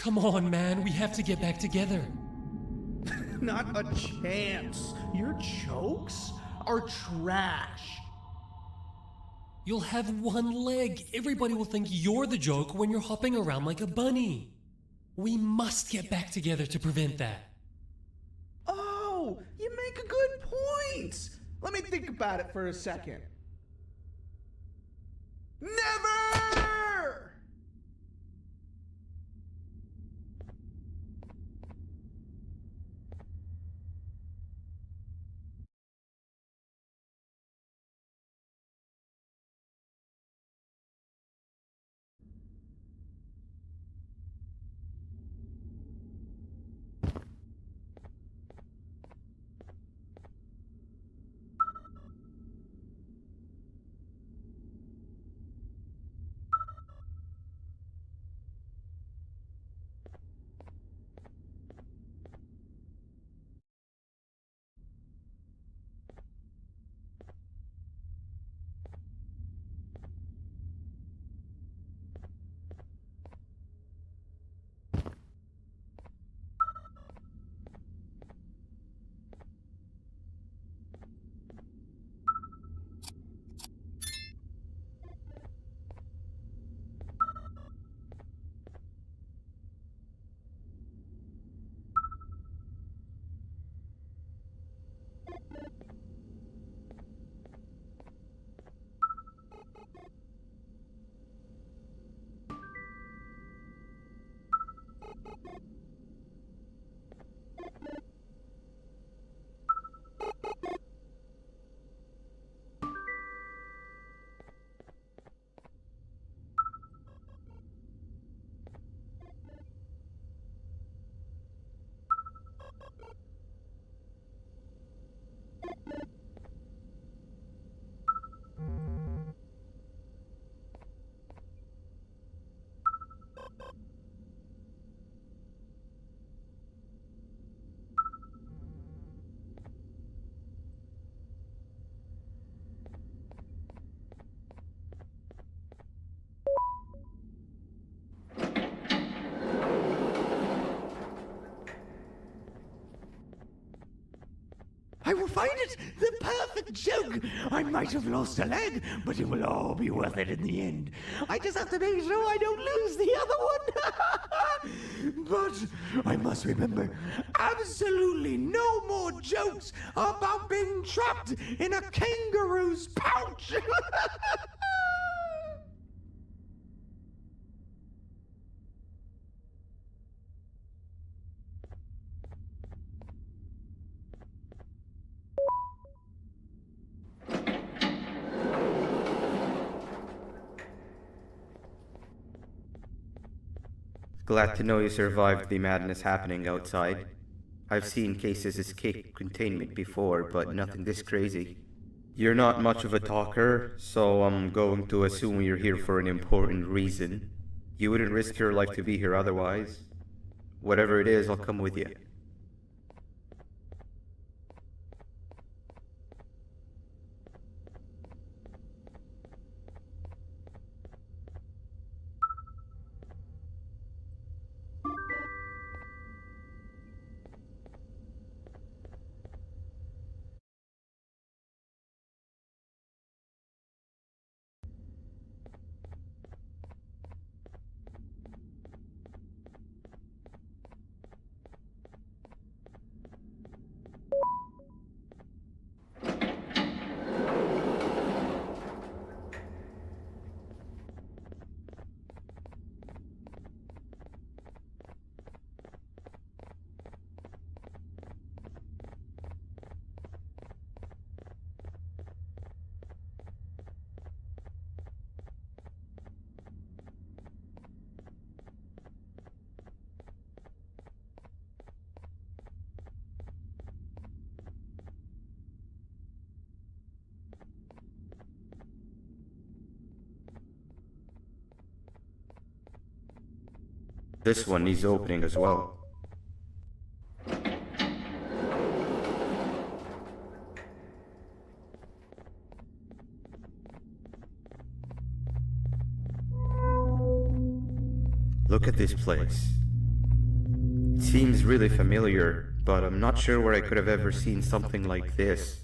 Come on, man, we have to get back together. Not a chance. Your jokes are trash. You'll have one leg. Everybody will think you're the joke when you're hopping around like a bunny. We must get back together to prevent that. Oh, you make a good point. Let me think about it for a second. Never! I will find it! The perfect joke! I might have lost a leg, but it will all be worth it in the end. I just have to make sure I don't lose the other one! But I must remember, absolutely no more jokes about being trapped in a kangaroo's pouch! Glad to know you survived the madness happening outside. I've seen cases escape containment before, but nothing this crazy. You're not much of a talker, so I'm going to assume you're here for an important reason. You wouldn't risk your life to be here otherwise. Whatever it is, I'll come with you. This one needs opening as well. Look at this place. seems really familiar, but I'm not sure where I could have ever seen something like this.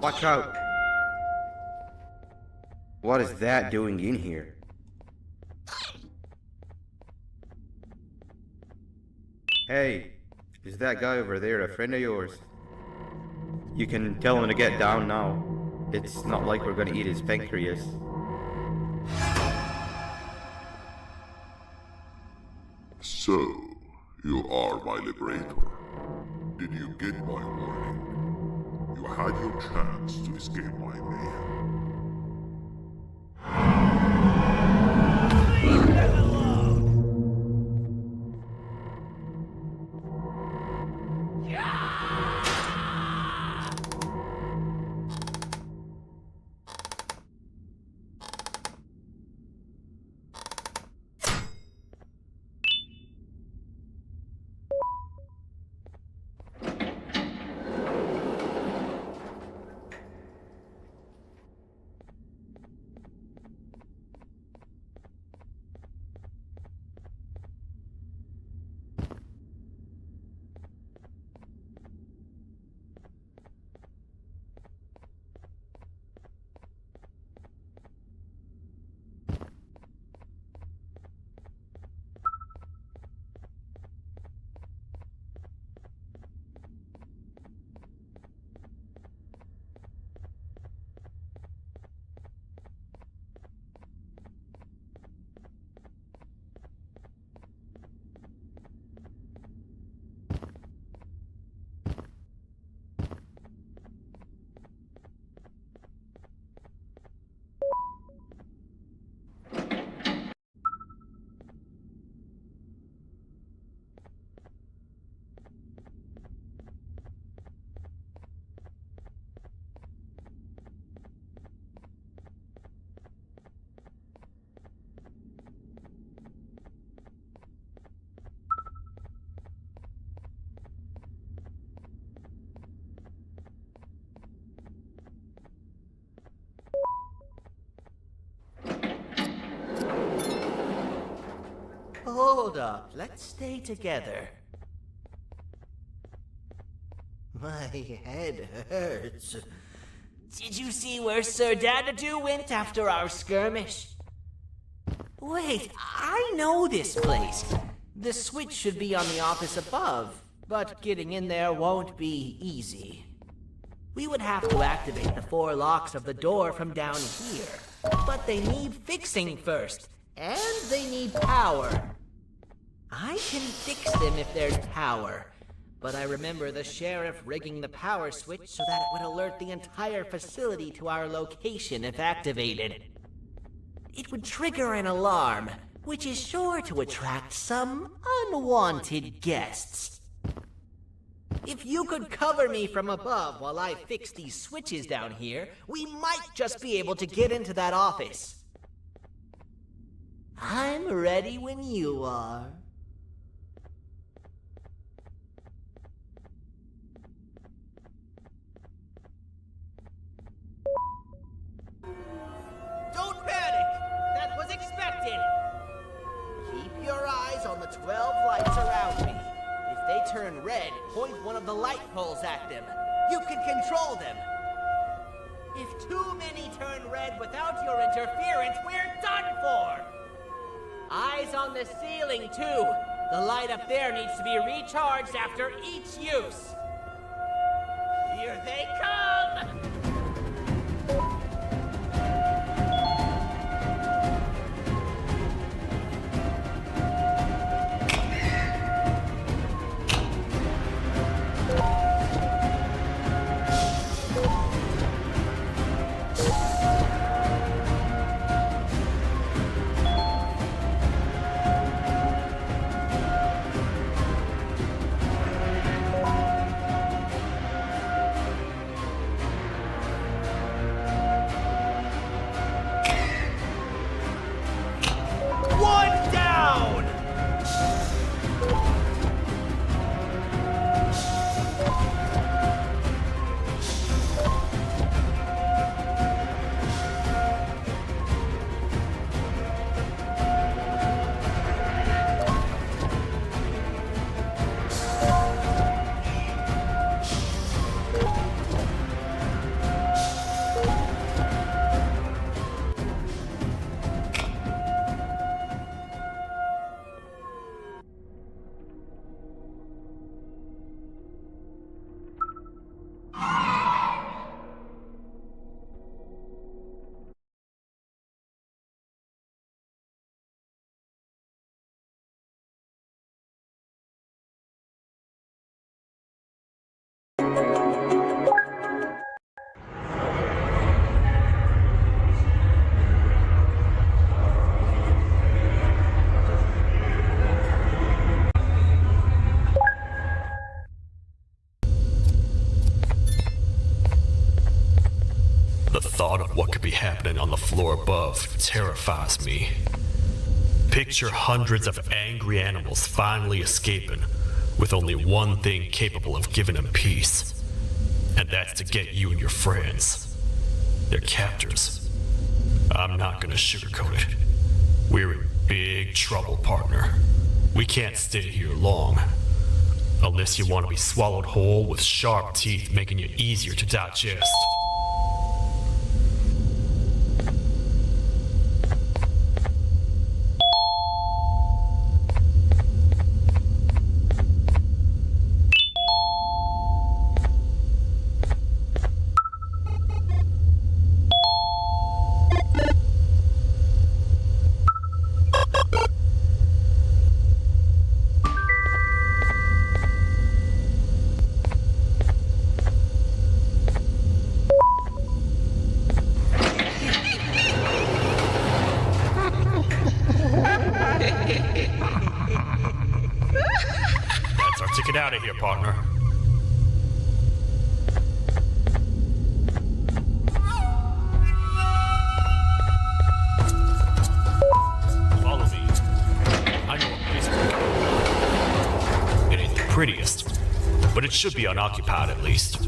Watch out! What is that doing in here? Hey, is that guy over there a friend of yours? You can tell him to get down now. It's not like we're gonna eat his pancreas. So, you are my liberator. Did you get my warning? You had your chance to escape my mayhem. Hold up, let's stay together. My head hurts. Did you see where Sir Dadadoo went after our skirmish? Wait, I know this place. The switch should be on the office above, but getting in there won't be easy. We would have to activate the 4 locks of the door from down here. But they need fixing first, and they need power. I can fix them if there's power, but I remember the sheriff rigging the power switch so that it would alert the entire facility to our location if activated. It would trigger an alarm, which is sure to attract some unwanted guests. If you could cover me from above while I fix these switches down here, we might just be able to get into that office. I'm ready when you are. Don't panic! That was expected! Keep your eyes on the 12 lights around me. If they turn red, point one of the light poles at them. You can control them. If too many turn red without your interference, we're done for! Eyes on the ceiling, too. The light up there needs to be recharged after each use. Here they come! The thought of what could be happening on the floor above terrifies me. Picture hundreds of angry animals finally escaping, with only one thing capable of giving them peace. And that's to get you and your friends. Their captors. I'm not gonna sugarcoat it. We're in big trouble, partner. We can't stay here long. Unless you want to be swallowed whole with sharp teeth making you easier to digest. That's our ticket out of here, partner. Follow me. I know a place. It ain't the prettiest, but it should be unoccupied at least.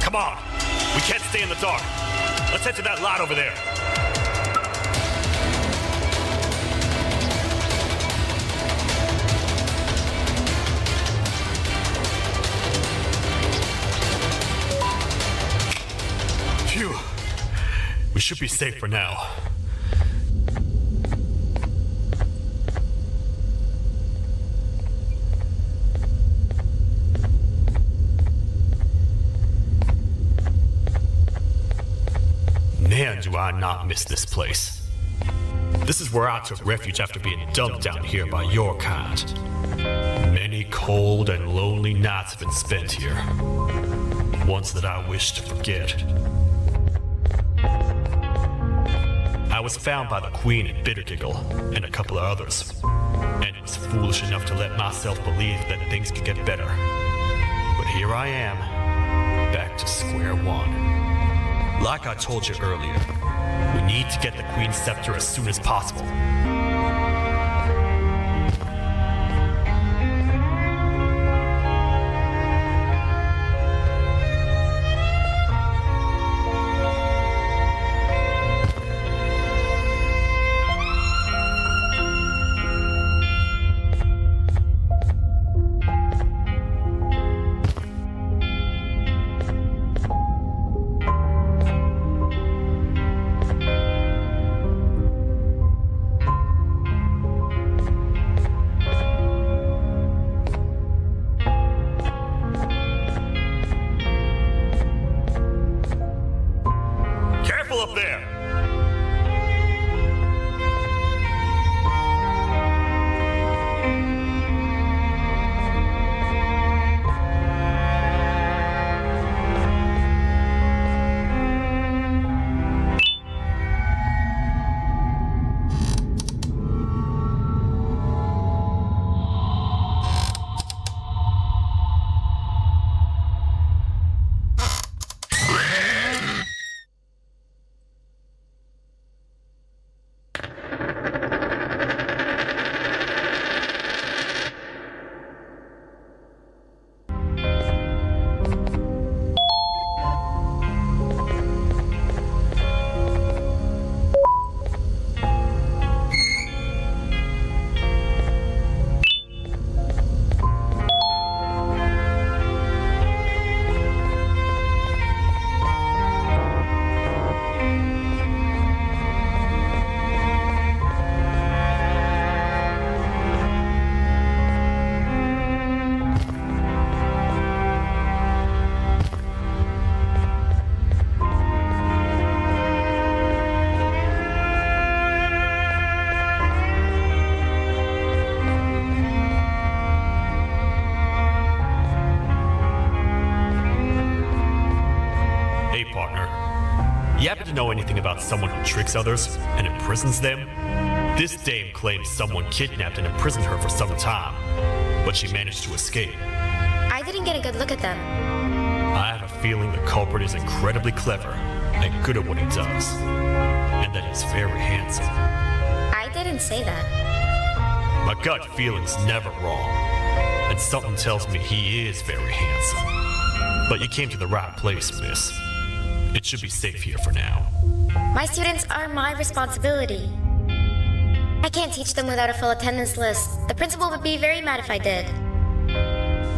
Come on! We can't stay in the dark. Let's head to that lot over there. Phew. We should be safe for now. Man, do I not miss this place. This is where I took refuge after being dumped down here by your kind. Many cold and lonely nights have been spent here. Ones that I wish to forget. I was found by the Queen at Bittergiggle and a couple of others, and was foolish enough to let myself believe that things could get better. But here I am, back to square one. Like I told you earlier, we need to get the Queen's scepter as soon as possible. Hey, partner. You happen to know anything about someone who tricks others and imprisons them? This dame claims someone kidnapped and imprisoned her for some time, but she managed to escape. I didn't get a good look at them. I have a feeling the culprit is incredibly clever and good at what he does, and that he's very handsome. I didn't say that. My gut feeling's never wrong, and something tells me he is very handsome. But you came to the right place, miss. It should be safe here for now. My students are my responsibility. I can't teach them without a full attendance list. The principal would be very mad if I did.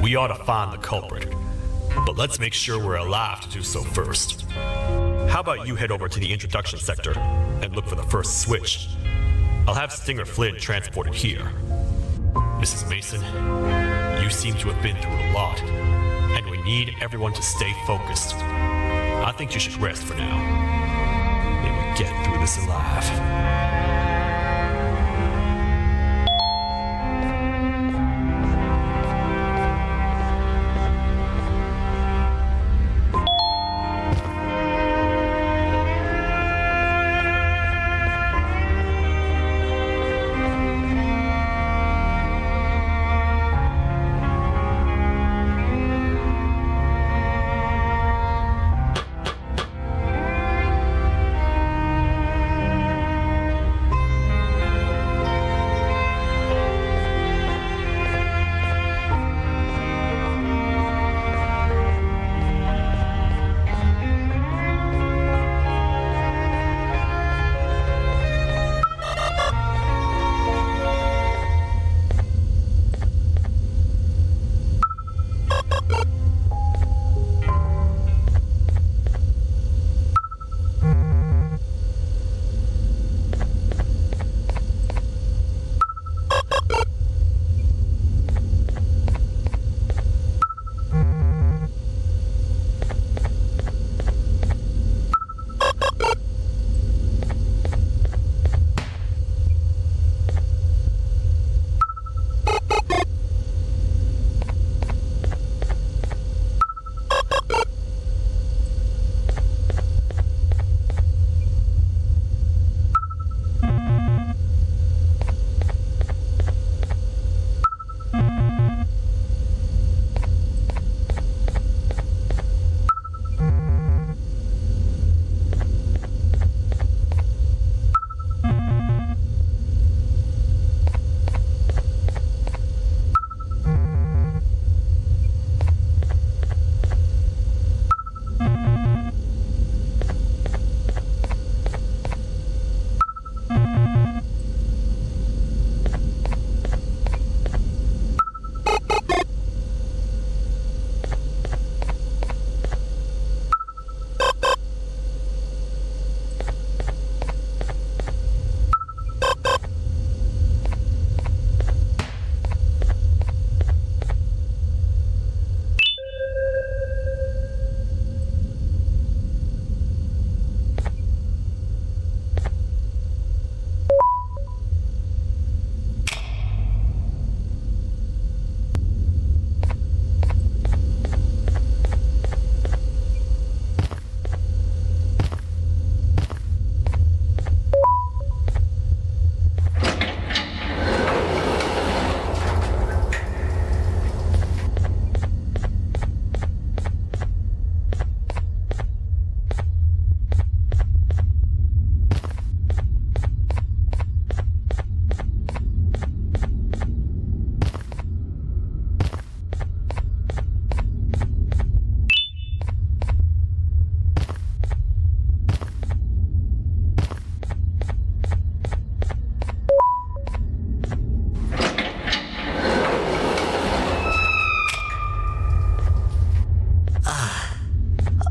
We ought to find the culprit, but let's make sure we're alive to do so first. How about you head over to the introduction sector and look for the first switch? I'll have Stinger Flynn transported here. Mrs. Mason, you seem to have been through a lot, and we need everyone to stay focused. I think you should rest for now. Maybe get through this alive.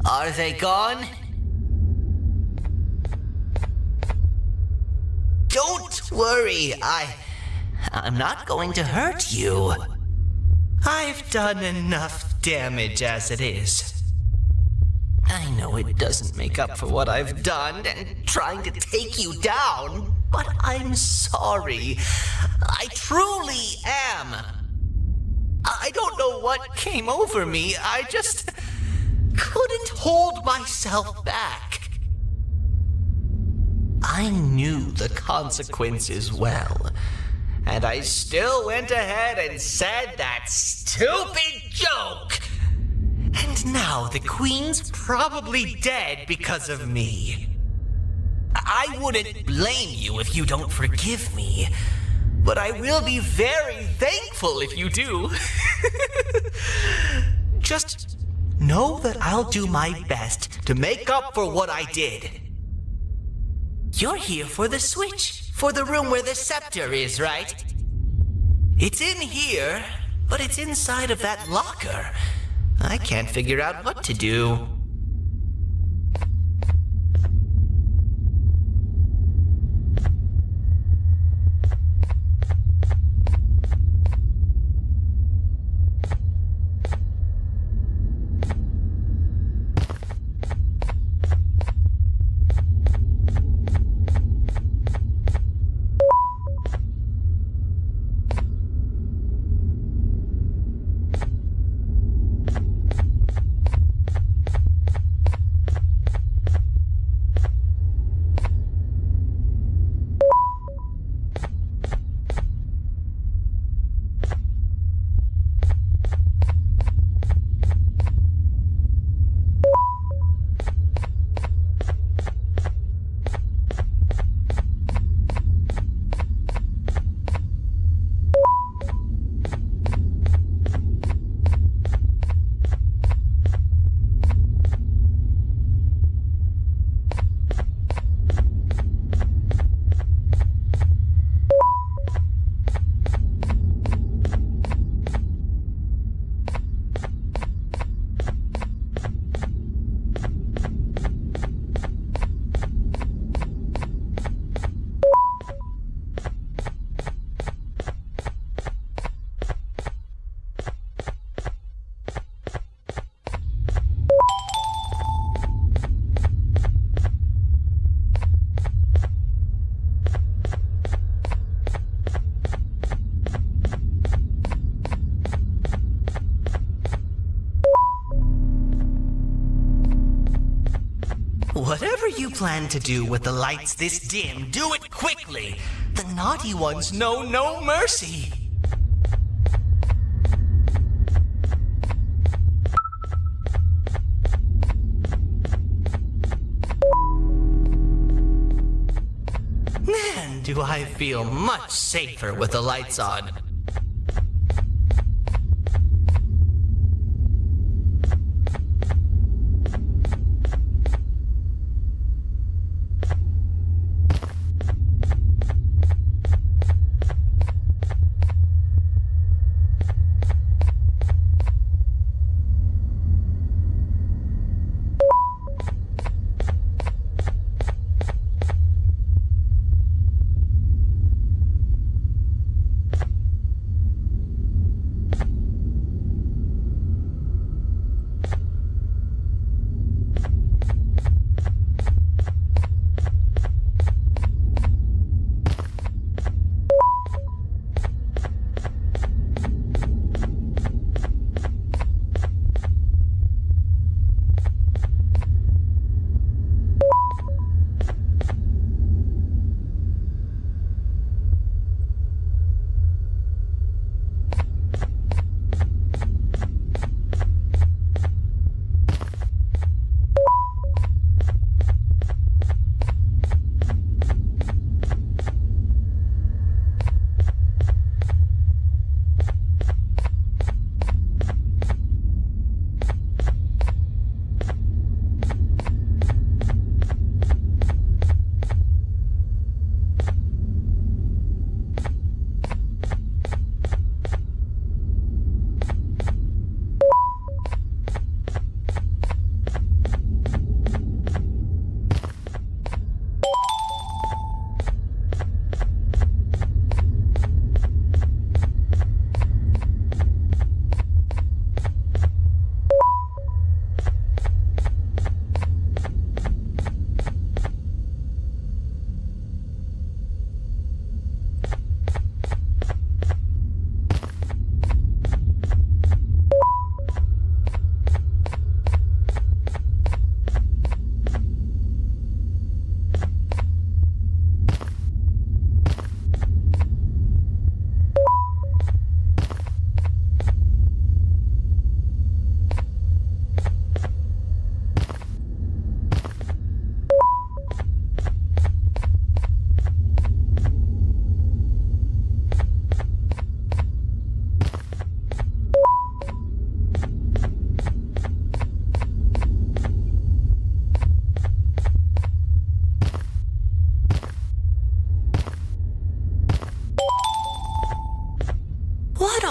Are they gone? Don't worry, I'm not going to hurt you. I've done enough damage as it is. I know it doesn't make up for what I've done and trying to take you down, but I'm sorry. I truly am. I don't know what came over me. I just couldn't hold myself back. I knew the consequences well, and I still went ahead and said that stupid joke. And now the Queen's probably dead because of me. I wouldn't blame you if you don't forgive me, but I will be very thankful if you do. Just know that I'll do my best to make up for what I did. You're here for the switch, for the room where the scepter is, right? It's in here, but it's inside of that locker. I can't figure out what to do. Whatever you plan to do with the lights this dim, do it quickly. The naughty ones know no mercy. Man, do I feel much safer with the lights on.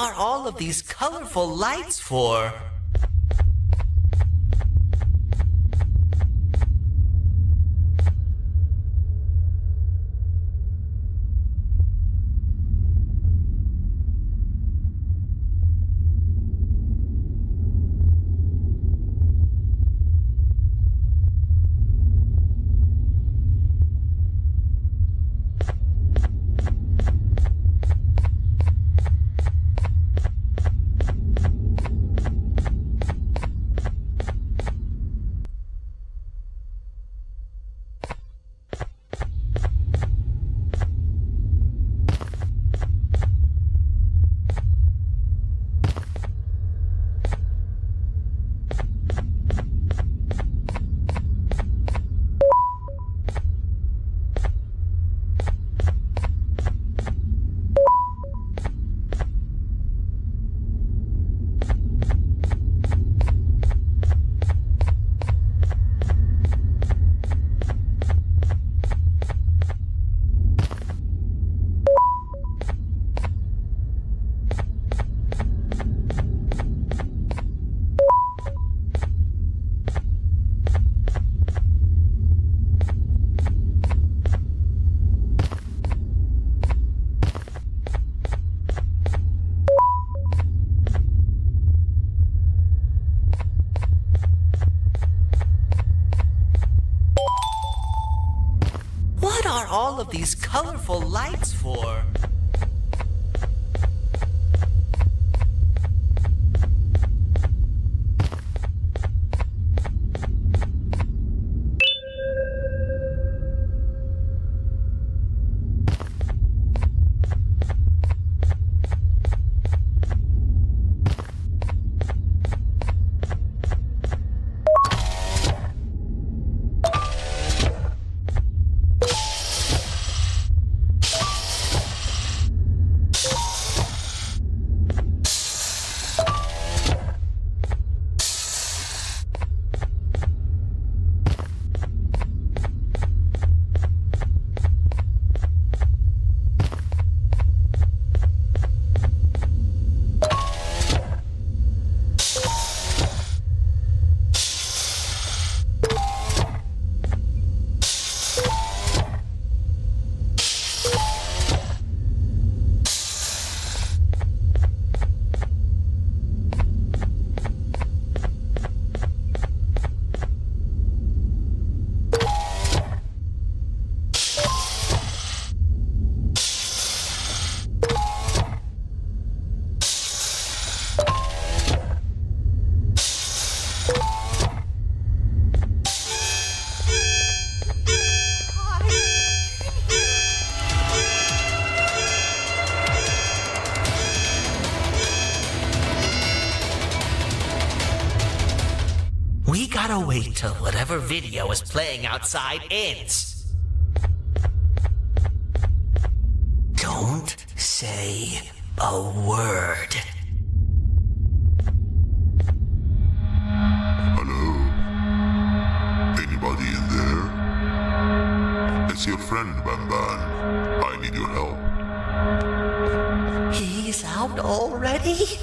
are all of these colorful lights for? What are all of these colorful lights for? We gotta wait till whatever video is playing outside ends. Don't say a word. Hello? Anybody in there? It's your friend, Banban. I need your help. He's out already?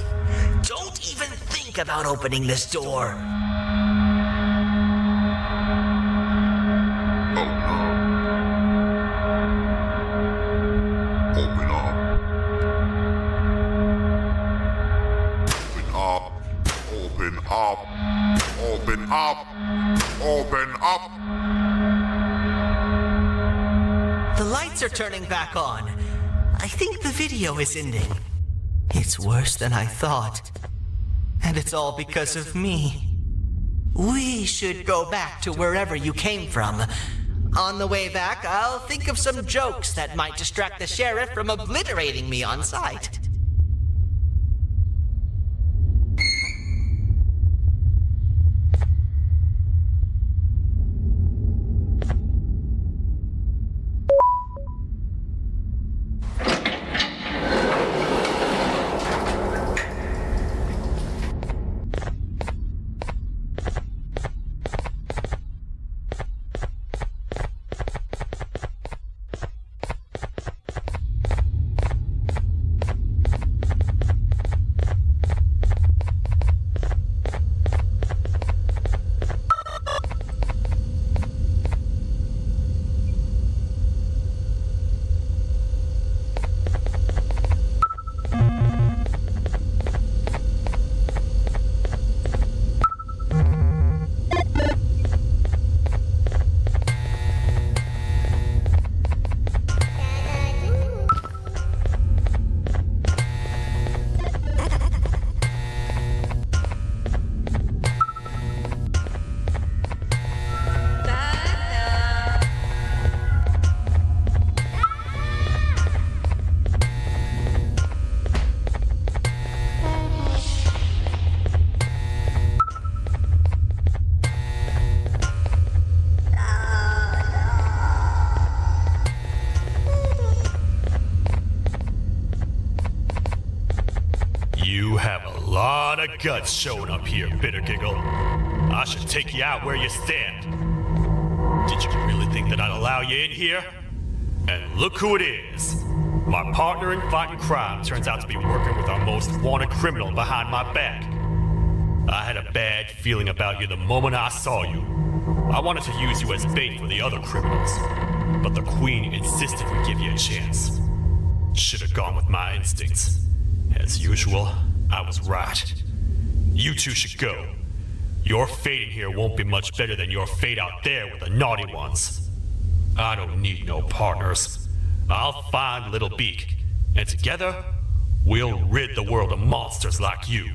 Don't even think about opening this door. Oh no. Open up. Open up. Open up. Open up. The lights are turning back on. I think the video is ending. It's worse than I thought. And it's all because of me. We should go back to wherever you came from. On the way back, I'll think of some jokes that might distract the sheriff from obliterating me on sight. lot of guts showing up here, Bitter Giggle. I should take you out where you stand. Did you really think that I'd allow you in here? And look who it is. My partner in fighting crime turns out to be working with our most wanted criminal behind my back. I had a bad feeling about you the moment I saw you. I wanted to use you as bait for the other criminals, but the Queen insisted we give you a chance. Should have gone with my instincts. As usual, I was right. You two should go. Your fate in here won't be much better than your fate out there with the naughty ones. I don't need no partners. I'll find Little Beak, and together, we'll rid the world of monsters like you.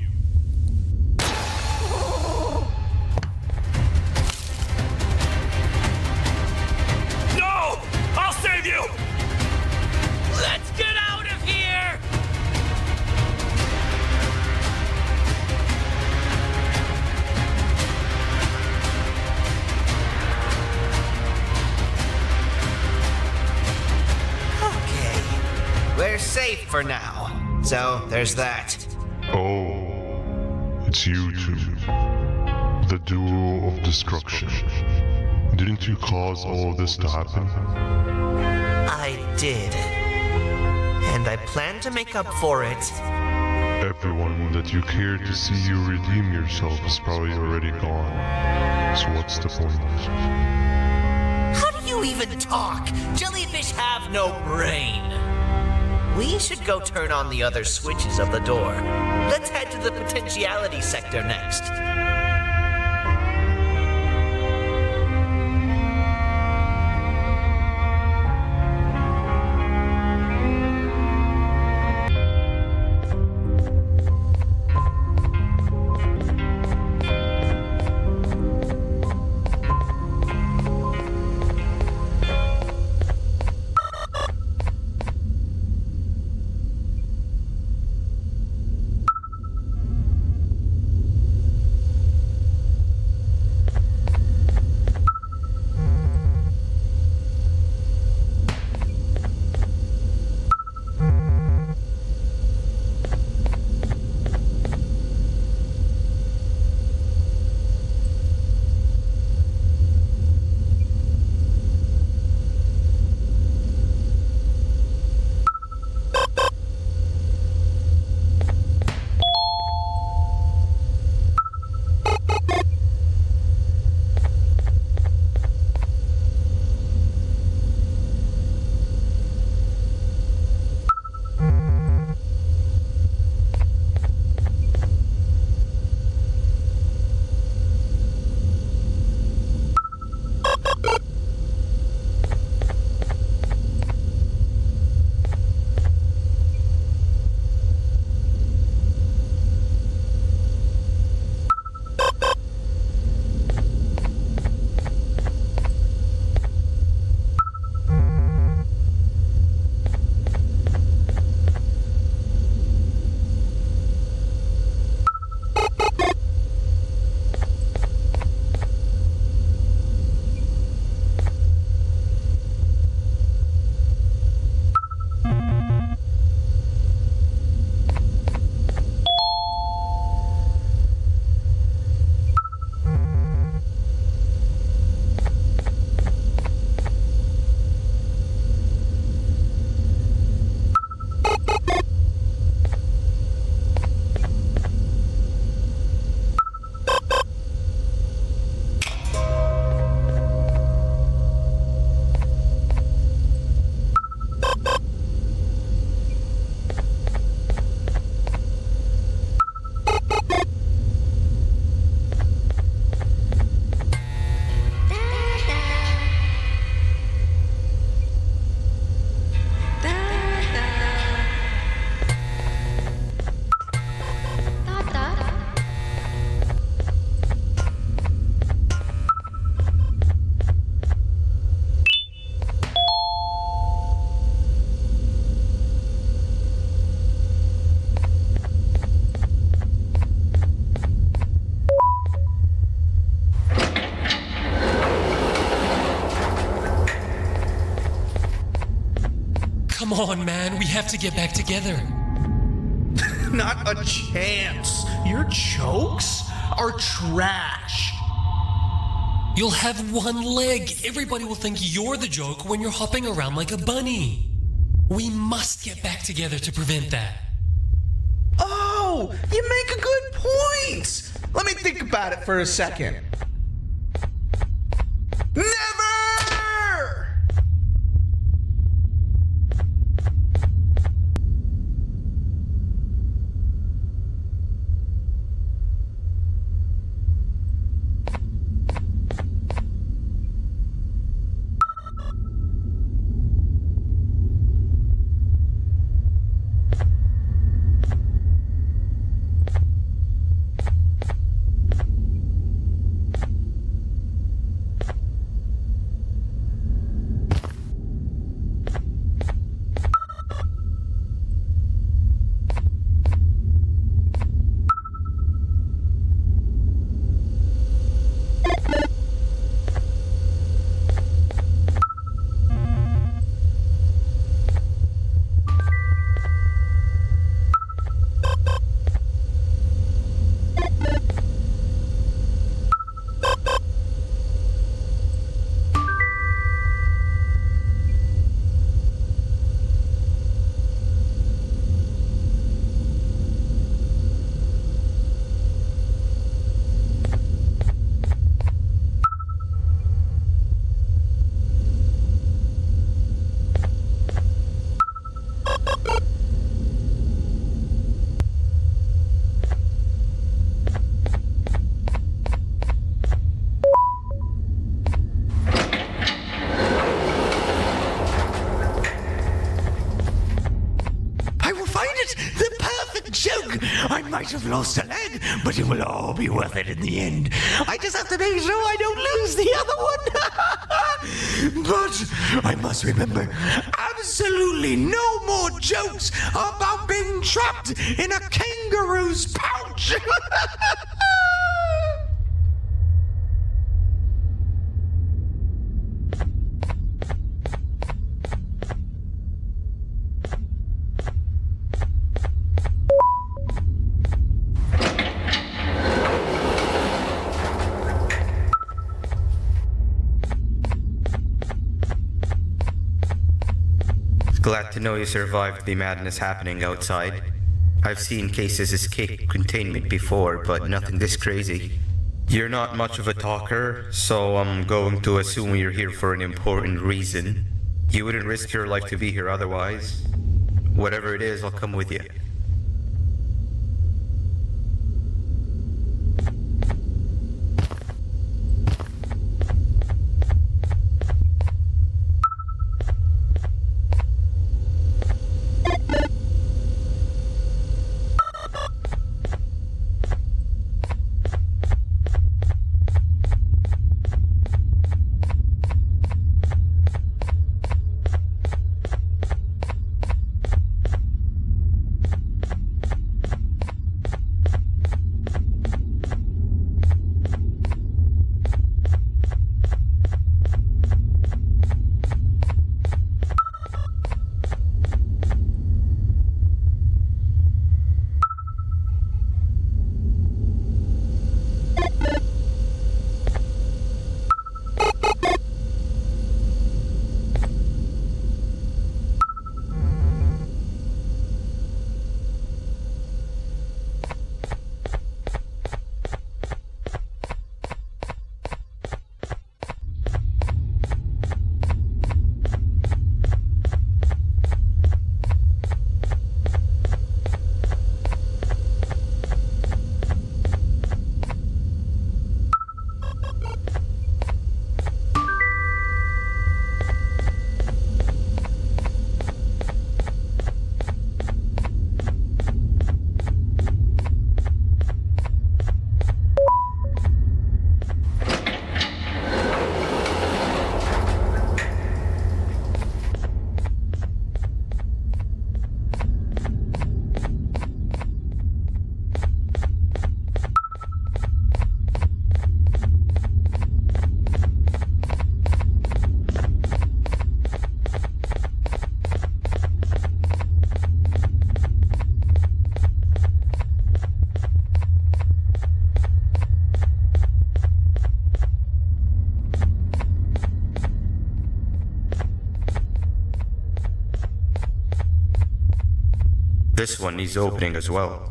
No! I'll save you! Let's get out of here! Okay, we're safe for now. So, there's that. Oh, it's you two. The duo of destruction. Didn't you cause all of this to happen? I did. And I plan to make up for it. Everyone that you cared to see you redeem yourself is probably already gone. So what's the point? How do you even talk? Jellyfish have no brain. We should go turn on the other switches of the door. Let's head to the potentiality sector next. Come on, man, we have to get back together. Not a chance. Your jokes are trash. You'll have one leg. Everybody will think you're the joke when you're hopping around like a bunny. We must get back together to prevent that. Oh, you make a good point. Let me think about it for a second. Never! I might have lost a leg, but it will all be worth it in the end. I just have to make sure I don't lose the other one. But I must remember, absolutely no more jokes about being trapped in a kangaroo's pouch. Glad to know you survived the madness happening outside. I've seen cases escape containment before, but nothing this crazy. You're not much of a talker, so I'm going to assume you're here for an important reason. You wouldn't risk your life to be here otherwise. Whatever it is, I'll come with you. This one needs opening as well.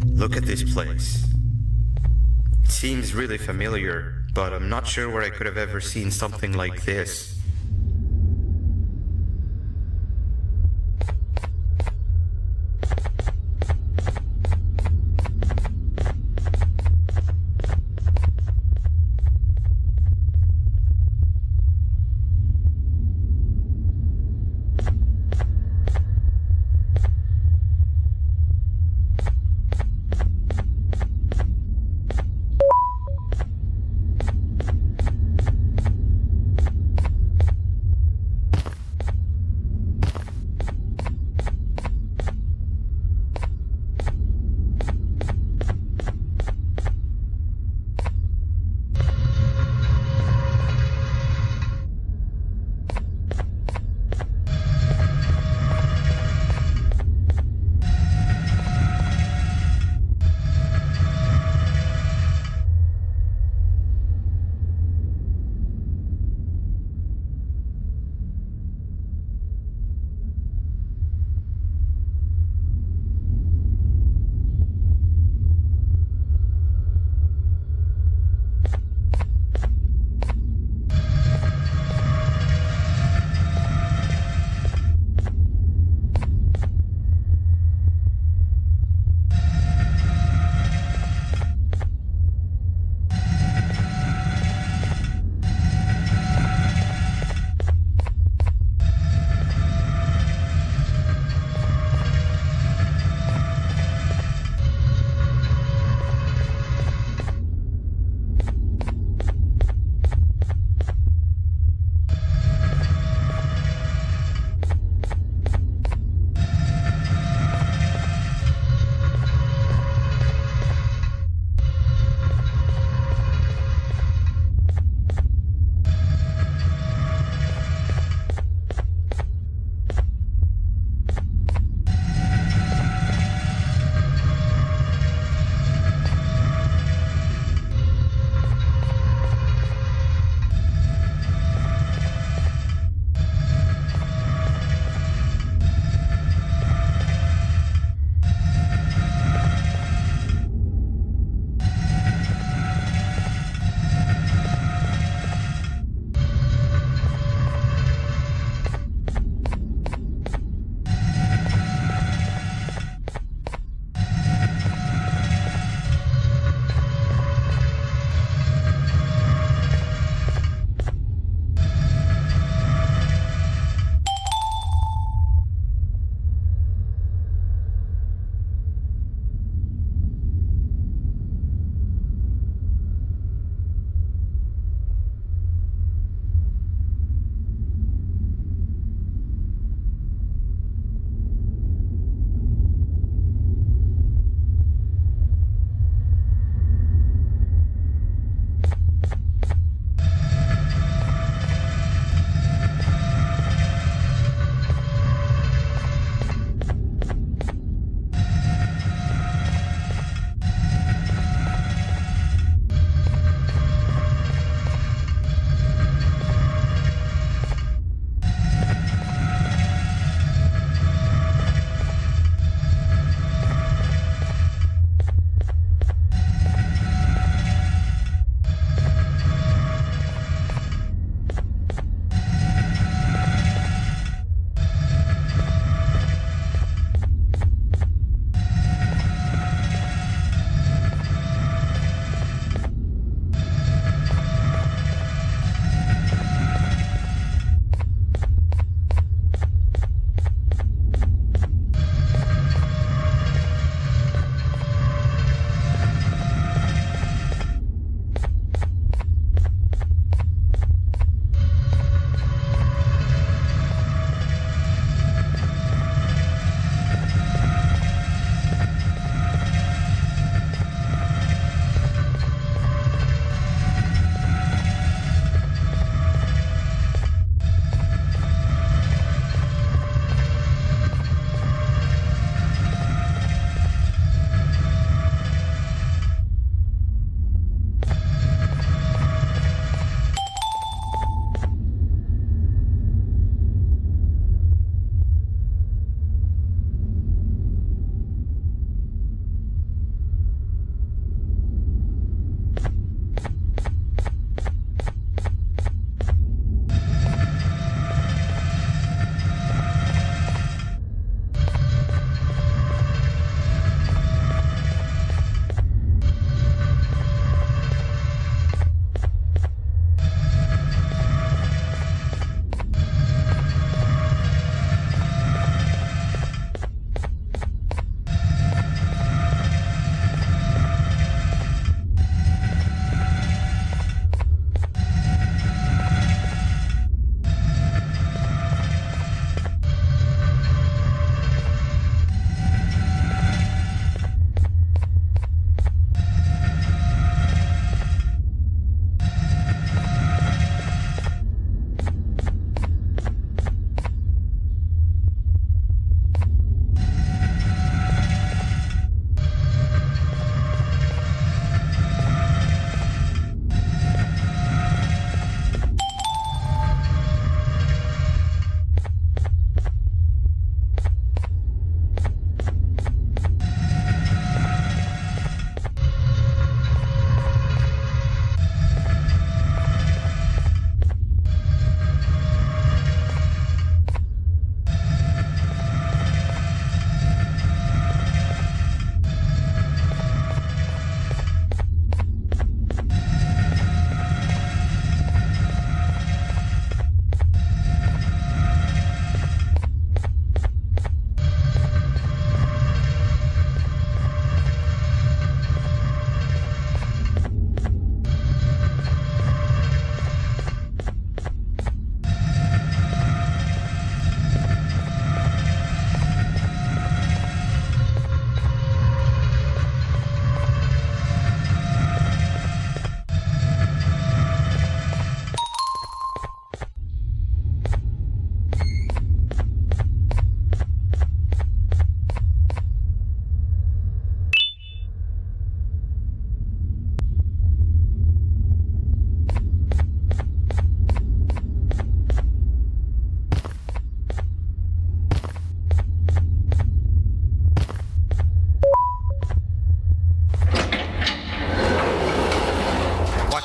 Look at this place. It seems really familiar, but I'm not sure where I could have ever seen something like this.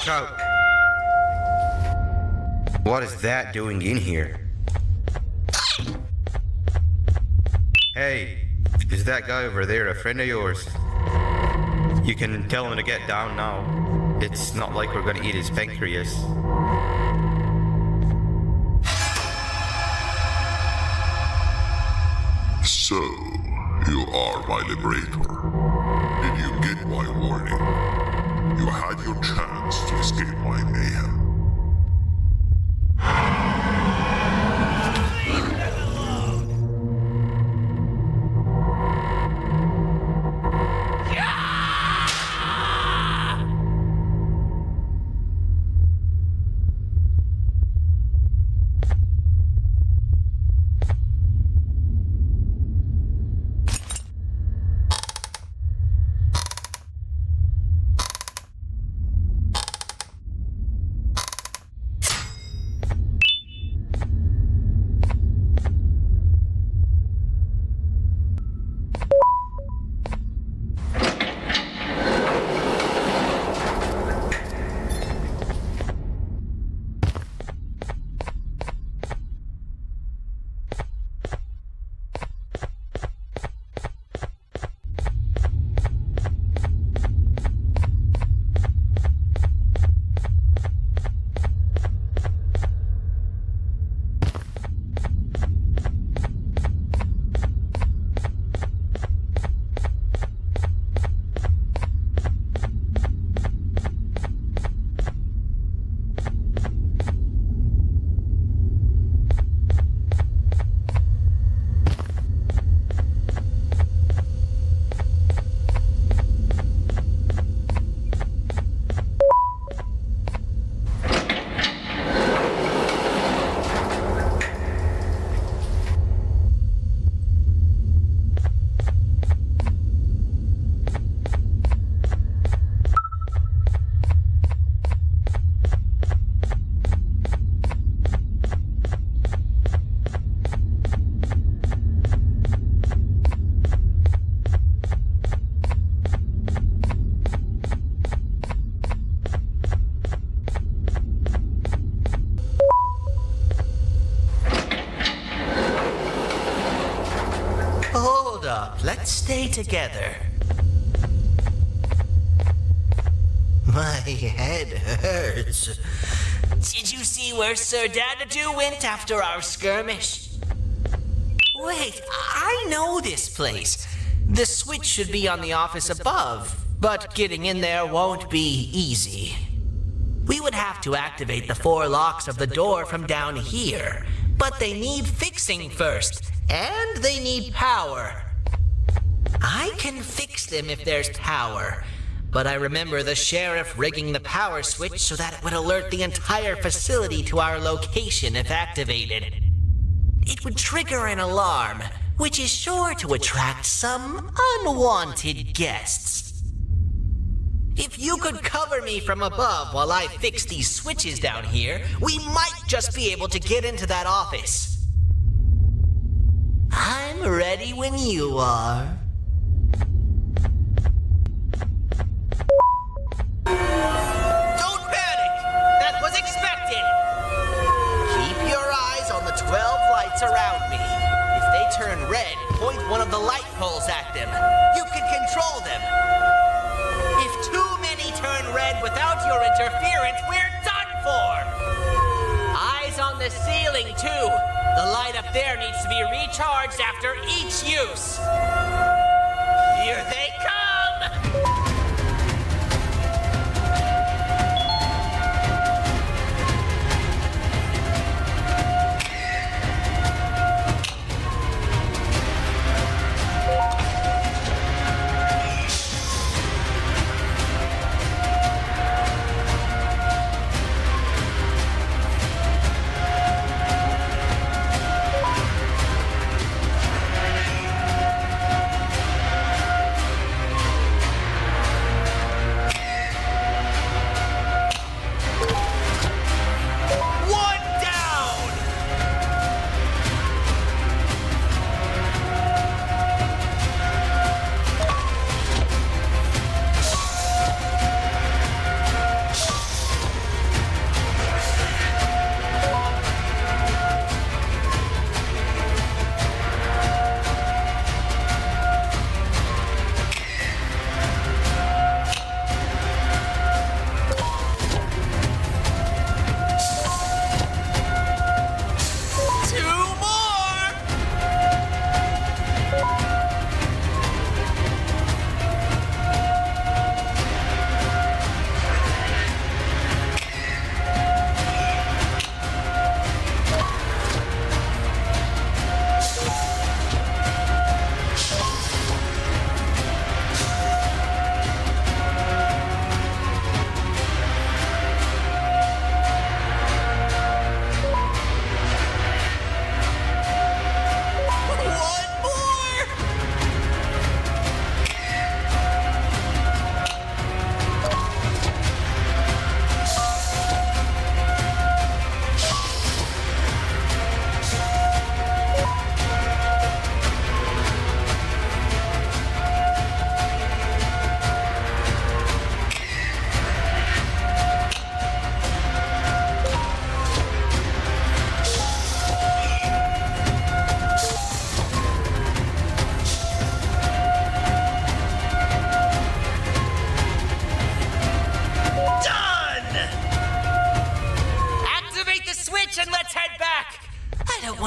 Watch out! What is that doing in here? Hey, is that guy over there a friend of yours? You can tell him to get down now. It's not like we're gonna eat his pancreas. So, you are my liberator. Did you get my warning? You had your chance to escape my mayhem. Let's stay together. My head hurts. Did you see where Sir Dadadoo went after our skirmish? Wait, I know this place. The switch should be on the office above, but getting in there won't be easy. We would have to activate the 4 locks of the door from down here, but they need fixing first, and they need power. I can fix them if there's power, but I remember the sheriff rigging the power switch so that it would alert the entire facility to our location if activated. It would trigger an alarm, which is sure to attract some unwanted guests. If you could cover me from above while I fix these switches down here, we might just be able to get into that office. I'm ready when you are. Don't panic! That was expected! Keep your eyes on the 12 lights around me. If they turn red, point one of the light poles at them. You can control them. If too many turn red without your interference, we're done for! Eyes on the ceiling, too. The light up there needs to be recharged after each use. Here they come!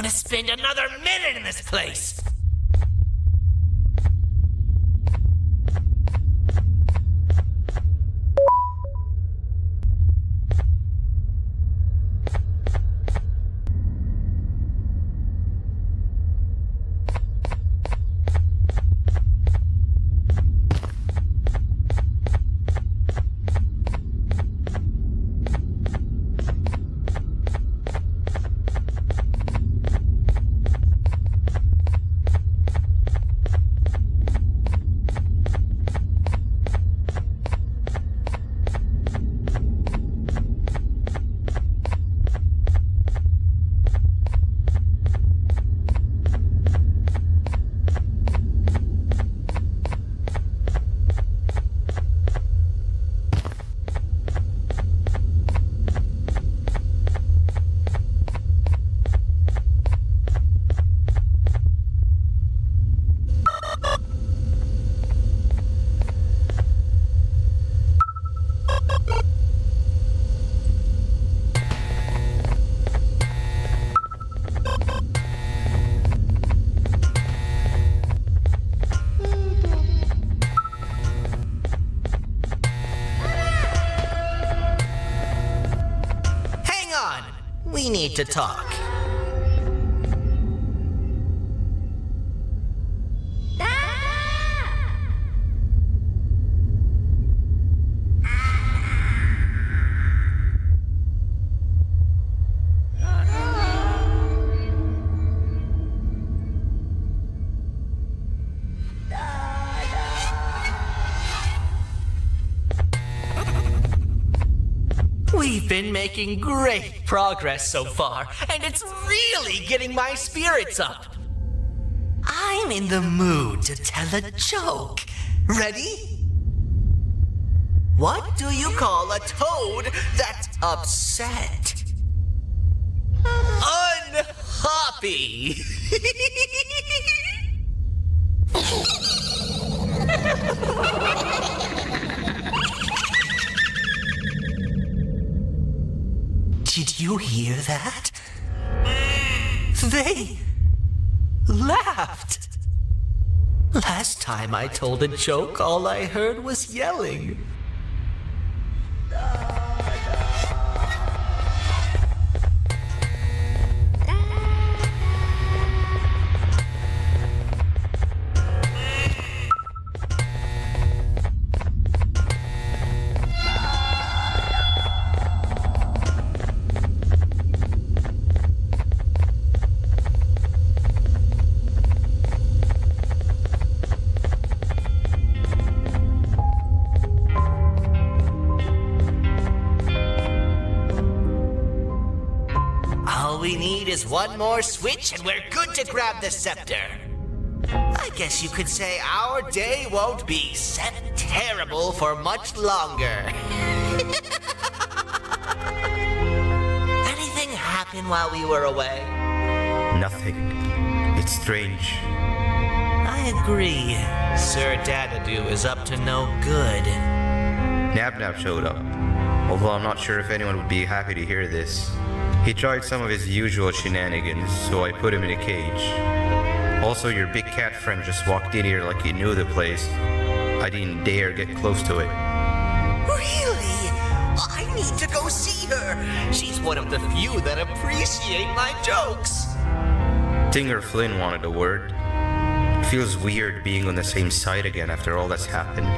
want to spend another minute in this place. We need to talk. We've been making great progress so far, and it's really getting my spirits up. I'm in the mood to tell a joke. Ready? What do you call a toad that's upset? Unhappy. Did you hear that? They laughed. Last time I told a joke, all I heard was yelling. We need is one more switch and we're good to grab the scepter. I guess you could say our day won't be terrible for much longer. Anything happen while we were away? Nothing. It's strange. I agree. Sir Dadadoo is up to no good. Nab showed up. Although I'm not sure if anyone would be happy to hear this. He tried some of his usual shenanigans, so I put him in a cage. Also, your big cat friend just walked in here like he knew the place. I didn't dare get close to it. Really? I need to go see her. She's one of the few that appreciate my jokes. Tinger Flynn wanted a word. It feels weird being on the same side again after all that's happened.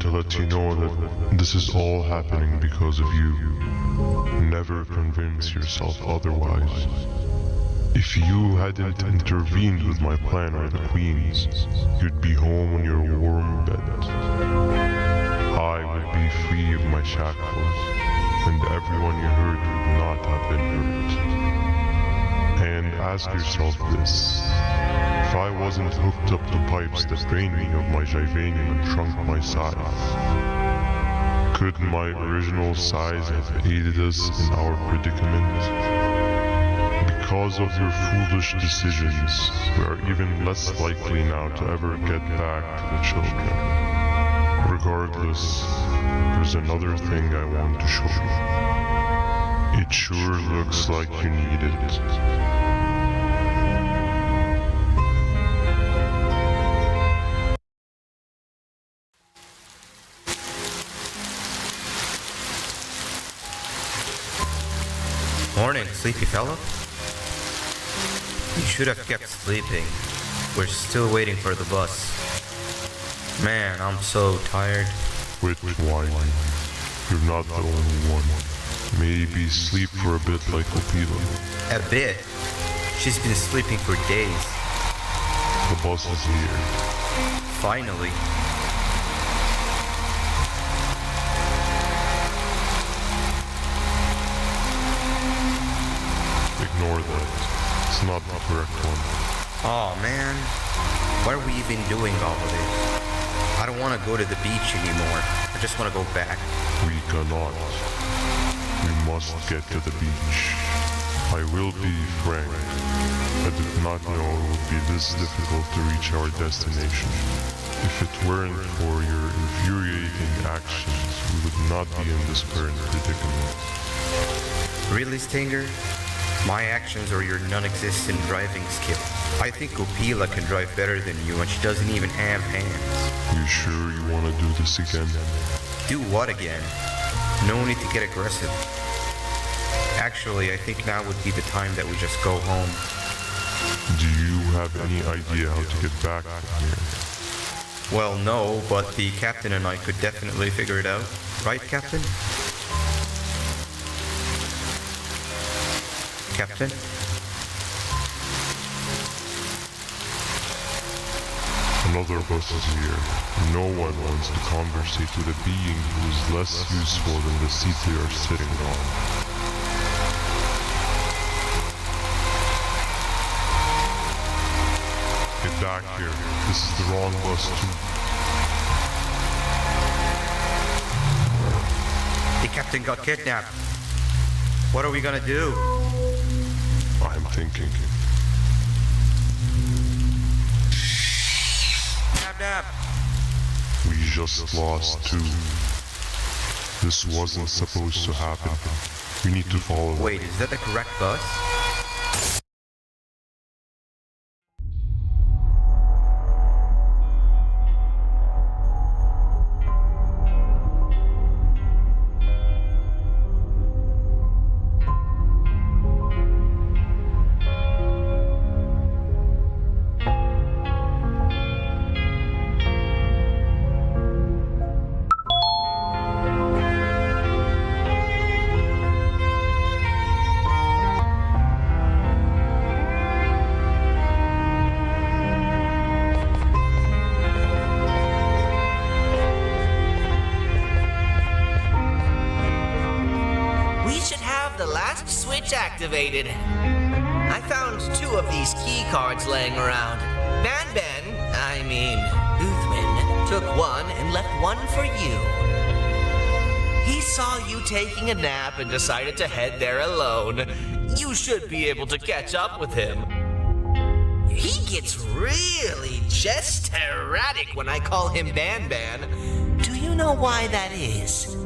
To let you know that this is all happening because of you. Never convince yourself otherwise. If you hadn't intervened with my plan or the Queen's, you'd be home on your warm bed. I would be free of my shackles, and everyone you heard would not have been hurt. ask yourself this. If I wasn't hooked up to pipes that drained me of my Givanium and shrunk my size, could my original size have aided us in our predicament? Because of your foolish decisions, we are even less likely now to ever get back to the children. Regardless, there's another thing I want to show you. It sure looks like you need it. Morning, sleepy fellow. You should have kept sleeping. We're still waiting for the bus. Man, I'm so tired. Quit whining. You're not the only one. Maybe sleep for a bit like Opila. A bit? She's been sleeping for days. The bus is here. Finally. Ignore that. It's not the correct one. Oh man, why are we even doing all of this? I don't want to go to the beach anymore. I just want to go back. We cannot. We must get to the beach. I will be frank. I did not know it would be this difficult to reach our destination. If it weren't for your infuriating actions, we would not be in this current predicament. Really, Stinger? My actions or your non-existent driving skill? I think Opila can drive better than you and she doesn't even have hands. You sure you want to do this again? Do what again? No need to get aggressive. Actually, I think now would be the time that we just go home. Do you have any idea how to get back from here? Well, no, but the captain and I could definitely figure it out. Right, Captain? Captain? Another bus is here. No one wants to conversate with a being who is less useful than the seat they are sitting on. Get back here. This is the wrong bus too. The captain got kidnapped. What are we gonna do? I'm thinking. Nap. We just lost two. This wasn't supposed to happen. We need to follow. Wait, is that the correct bus? Activated. I found 2 of these key cards laying around. Uthman, took one and left one for you. He saw you taking a nap and decided to head there alone. You should be able to catch up with him. He gets really just erratic when I call him Banban. Do you know why that is?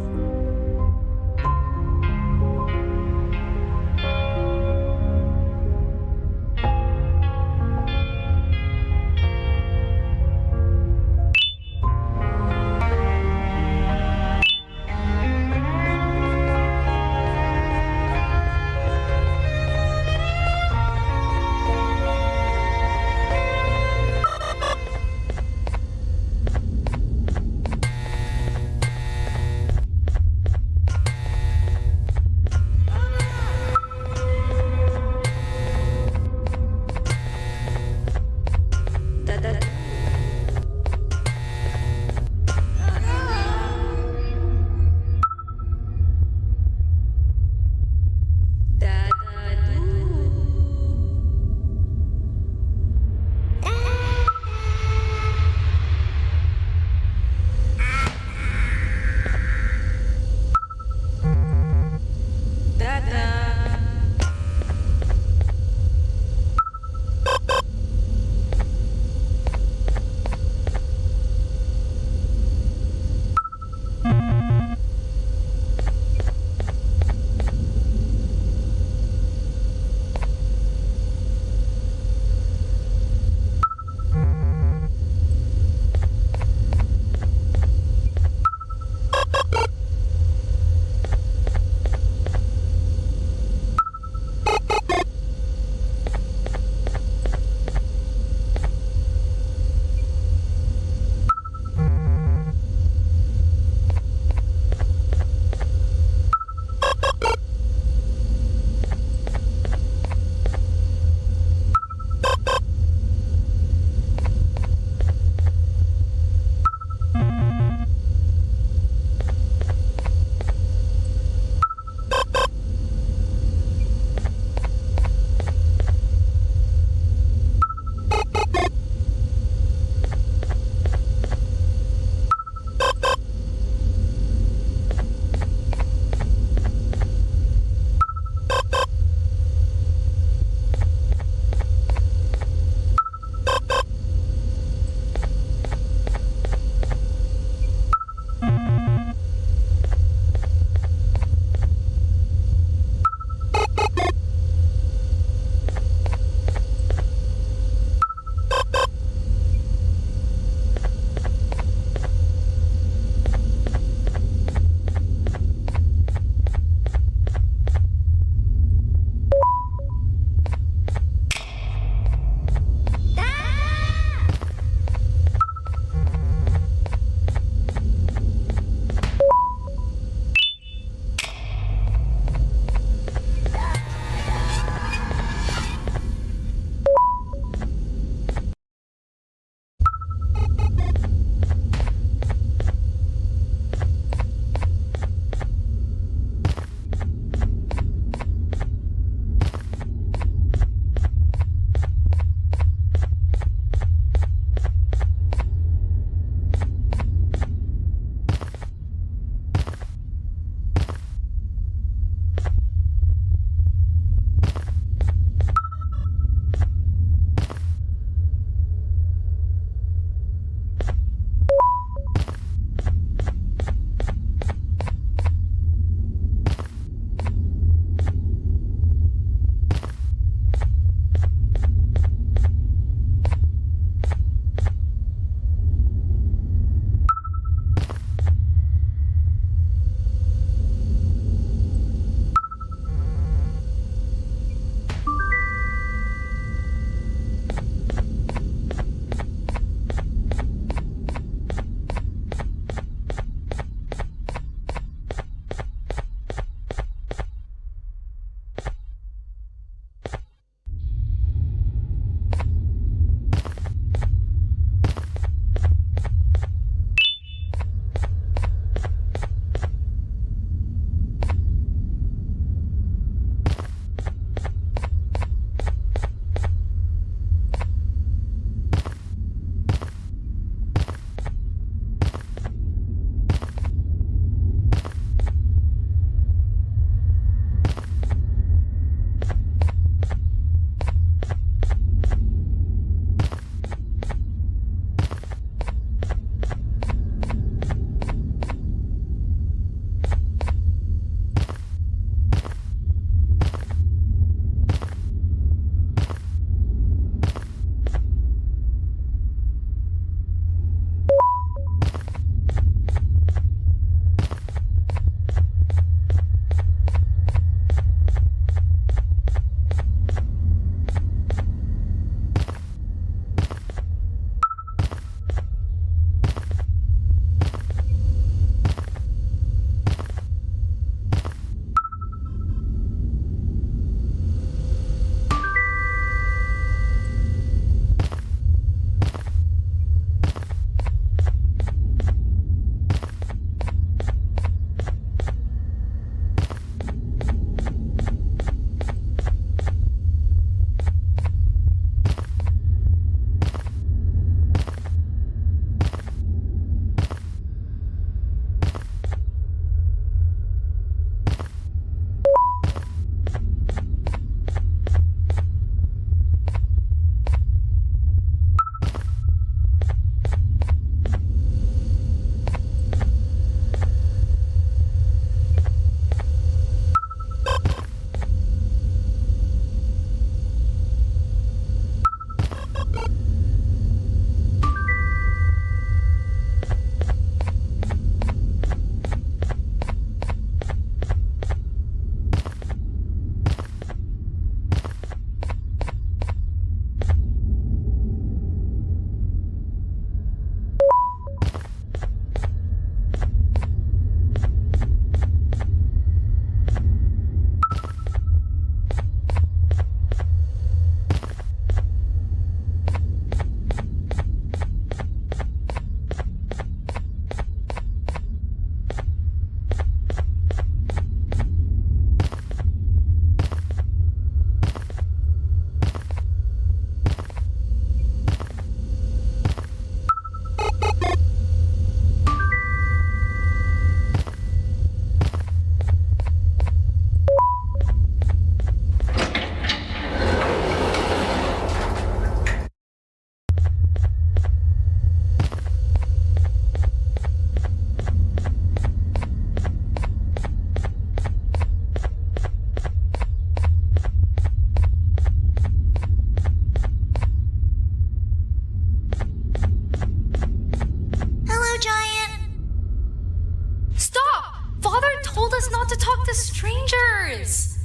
Father told us not to talk to strangers!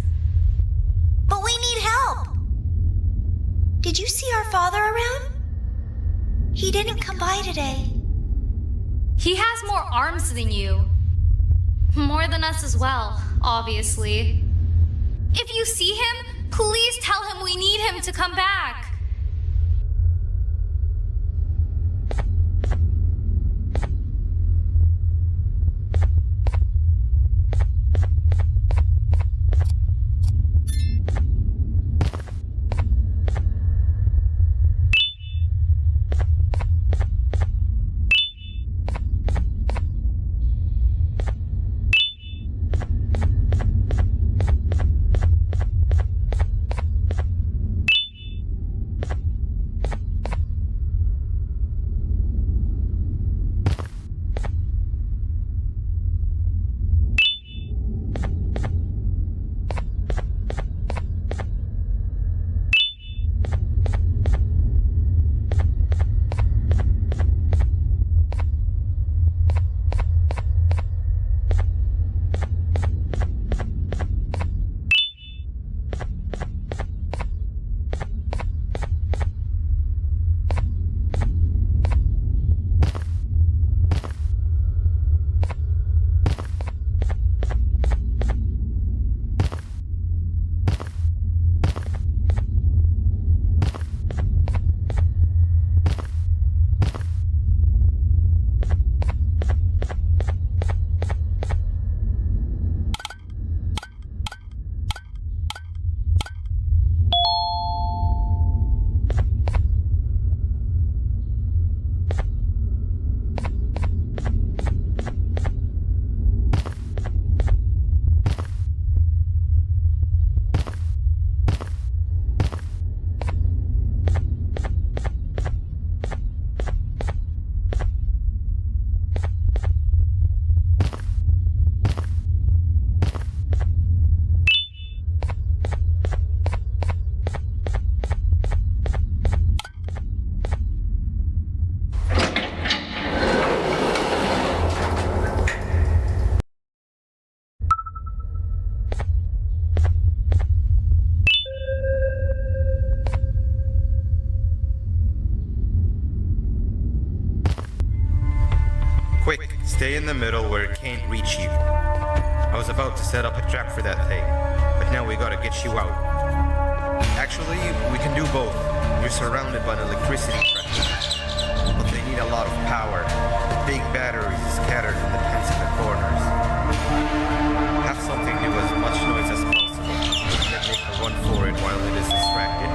But we need help! Did you see our father around? He didn't come by today. He has more arms than you. More than us as well, obviously. If you see him, please tell him we need him to come back. Quick, stay in the middle where it can't reach you. I was about to set up a trap for that thing, but now we gotta get you out. Actually, we can do both. You're surrounded by an electricity trap, but they need a lot of power. Big batteries scattered in the pens in the corners. Have something do as much noise as possible, then make a run for it while it is distracted.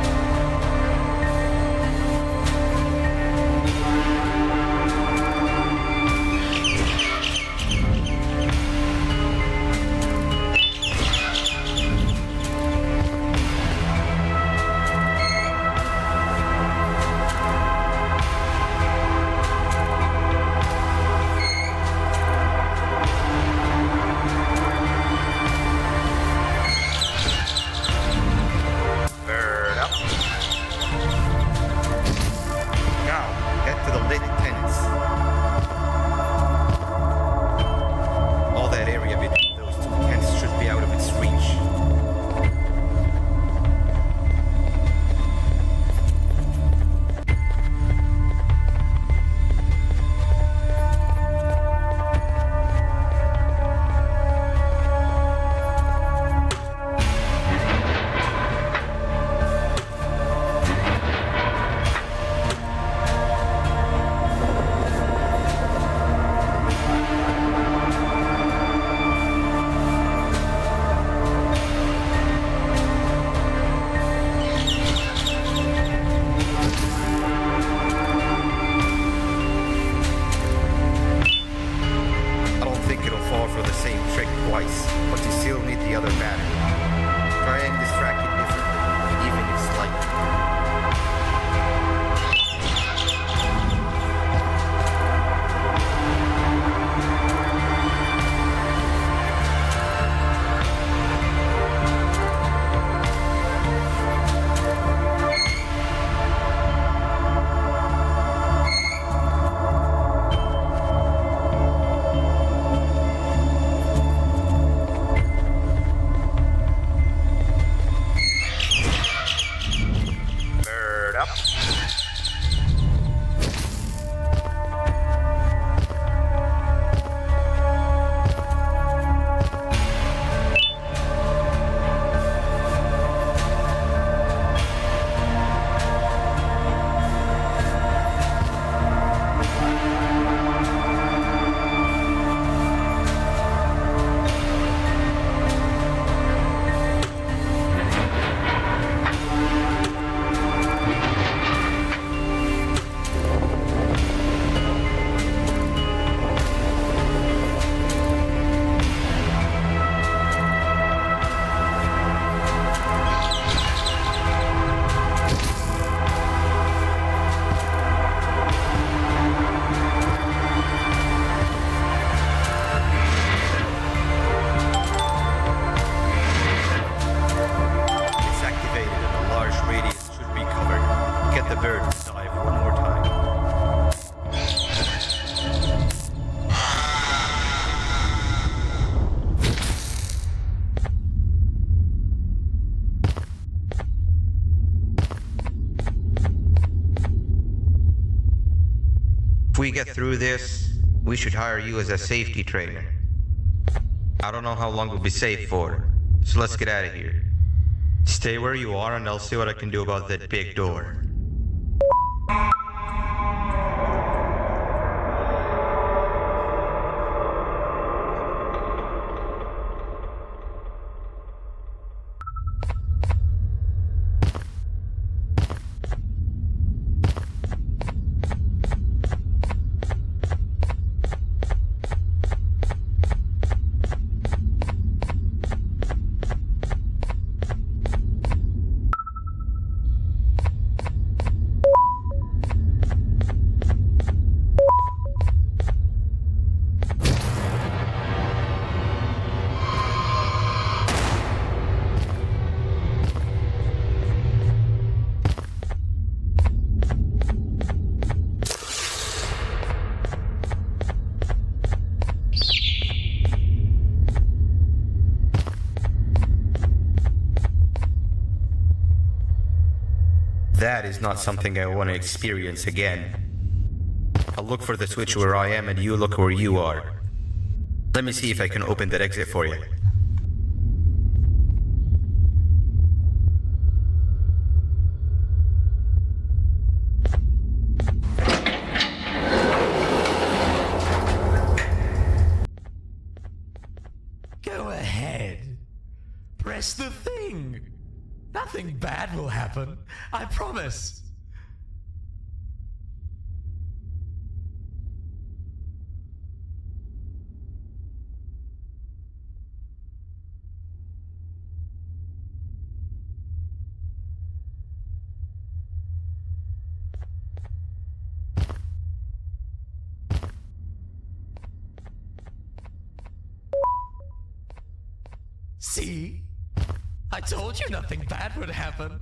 we get through this, we should hire you as a safety trainer. I don't know how long we'll be safe for, so let's get out of here. Stay where you are and I'll see what I can do about that big door. That is not something I want to experience again. I'll look for the switch where I am and you look where you are. Let me see if I can open that exit for you. Go ahead. Press the thing. Nothing bad will happen. I promise. See? I told you nothing bad would happen.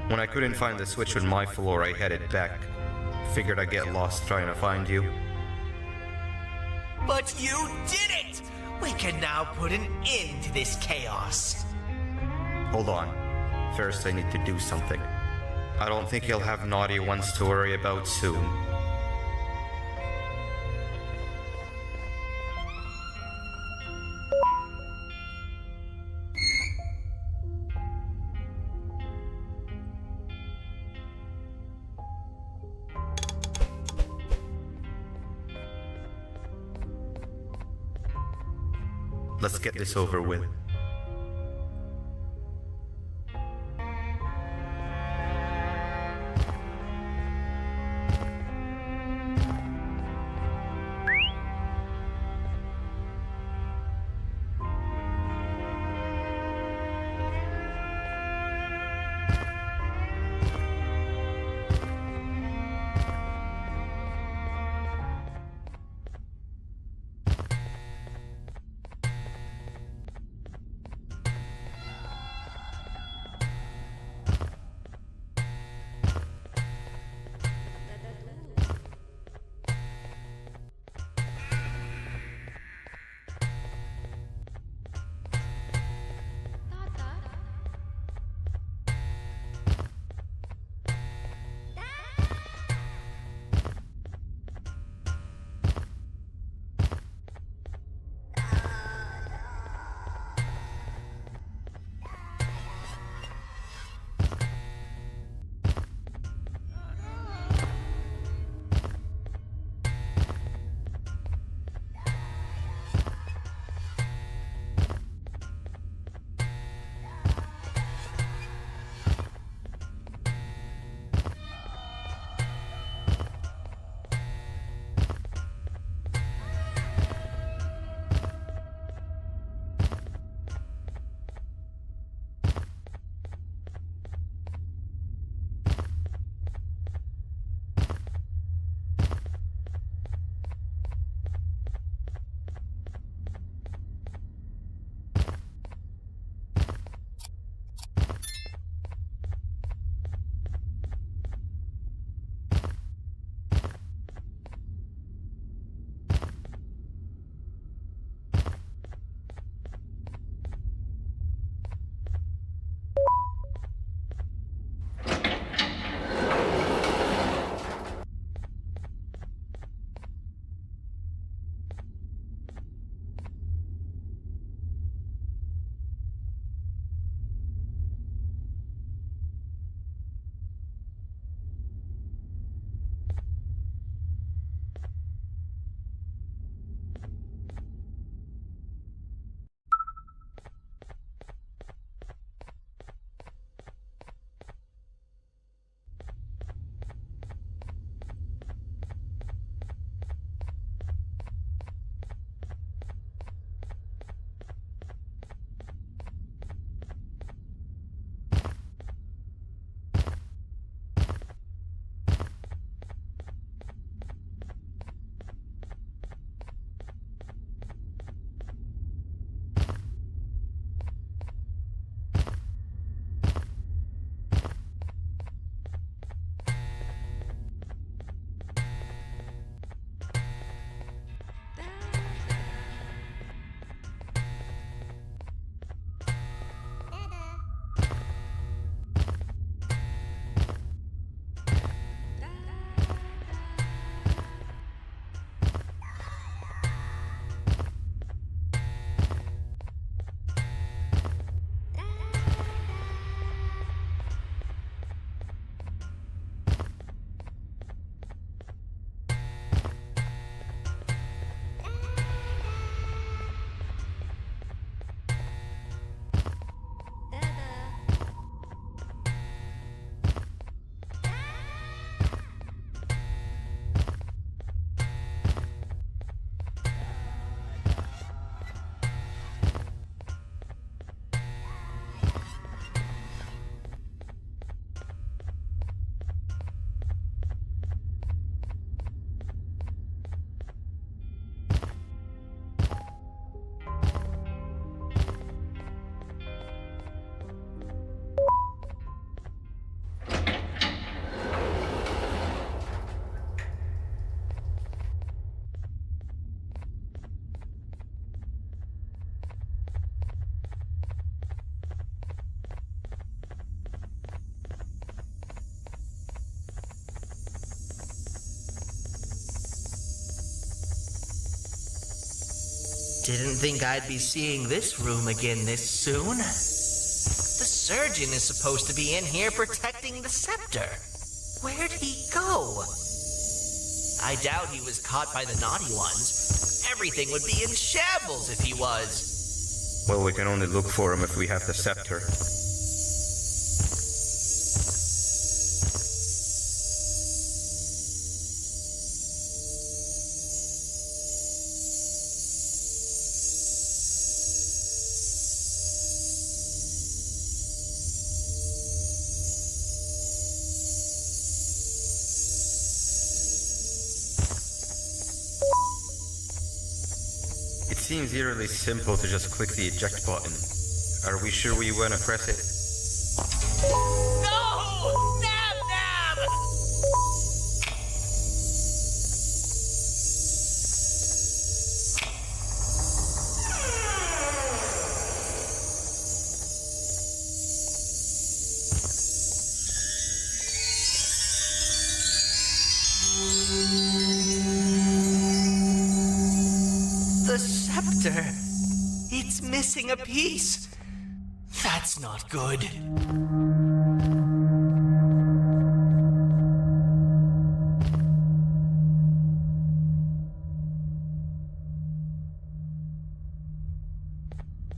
When I couldn't find the switch on my floor, I headed back. Figured I'd get lost trying to find you. But you did it! We can now put an end to this chaos. Hold on. First, I need to do something. I don't think you'll have naughty ones to worry about soon. Let's get this over with. Didn't think I'd be seeing this room again this soon. The surgeon is supposed to be in here protecting the scepter. Where'd he go? I doubt he was caught by the naughty ones. Everything would be in shambles if he was. Well, we can only look for him if we have the scepter. It seems eerily simple to just click the eject button. Are we sure we want to press it? No! Nab Nab! The scepter. It's missing a piece. That's not good.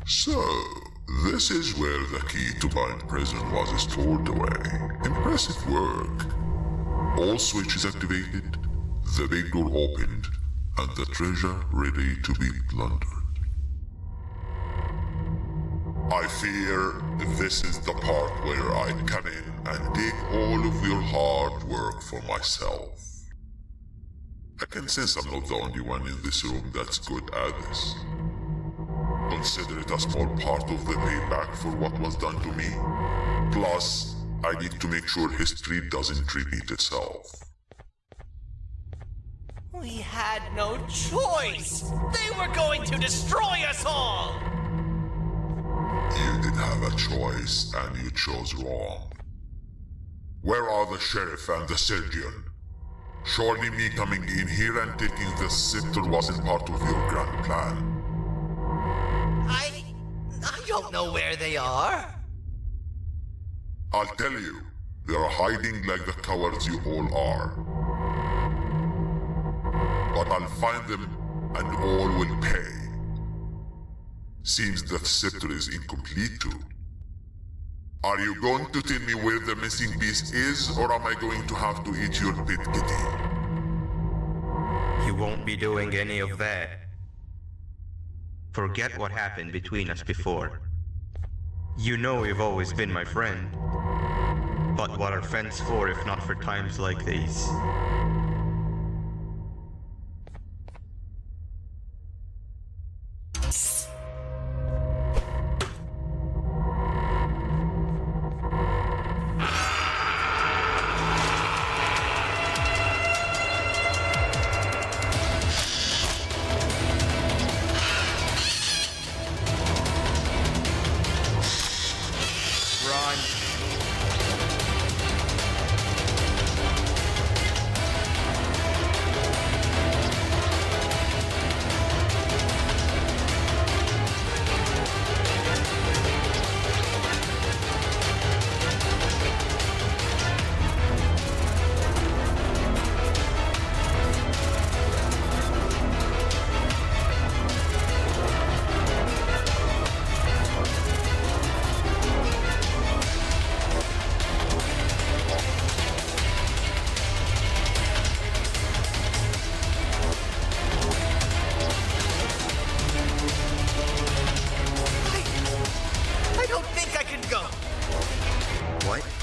So, this is where the key to Bind Prison was stored away. Impressive work. All switches activated, the big door opened, and the treasure ready to be plundered. I fear this is the part where I come in and dig all of your hard work for myself. I can sense I'm not the only one in this room that's good at this. Consider it a small part of the payback for what was done to me. Plus, I need to make sure history doesn't repeat itself. We had no choice. They were going to destroy us all. You did have a choice, and you chose wrong. Where are the sheriff and the surgeon? Surely me coming in here and taking the scepter wasn't part of your grand plan. I don't know where they are. I'll tell you, they're hiding like the cowards you all are. But I'll find them, and all will pay. Seems that scepter is incomplete too. Are you going to tell me where the missing piece is, or am I going to have to eat your pit kitty? You won't be doing any of that. Forget what happened between us before. You know you've always been my friend. But what are friends for if not for times like these?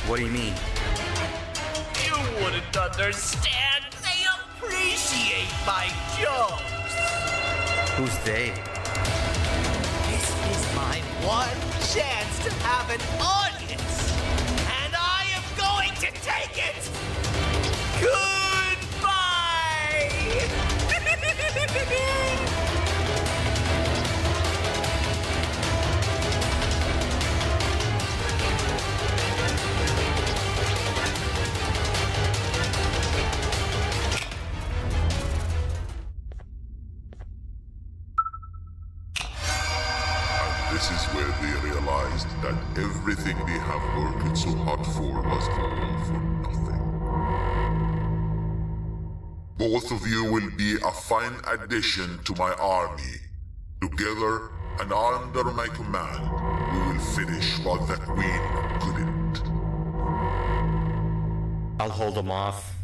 What do you mean? You wouldn't understand. They appreciate my jokes. Who's they? This is my one chance to have an audience, and I am going to take it. Goodbye. This is where they realized that everything they have worked so hard for was all for nothing. Both of you will be a fine addition to my army. Together and under my command, we will finish what the Queen couldn't. I'll hold them off.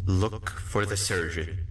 Look for the surgeon.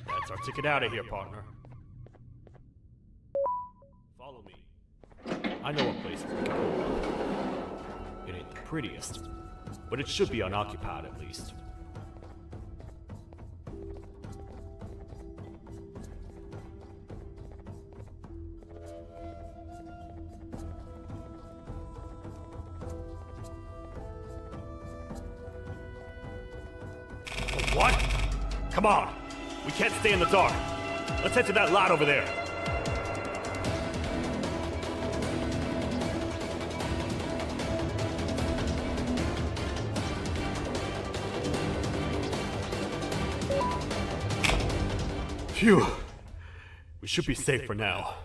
That's our ticket out of here, partner. Follow me. I know a place we can go. It ain't the prettiest, but it should be unoccupied at least. What? Come on! We can't stay in the dark. Let's head to that lot over there. Phew. We should be safe for now.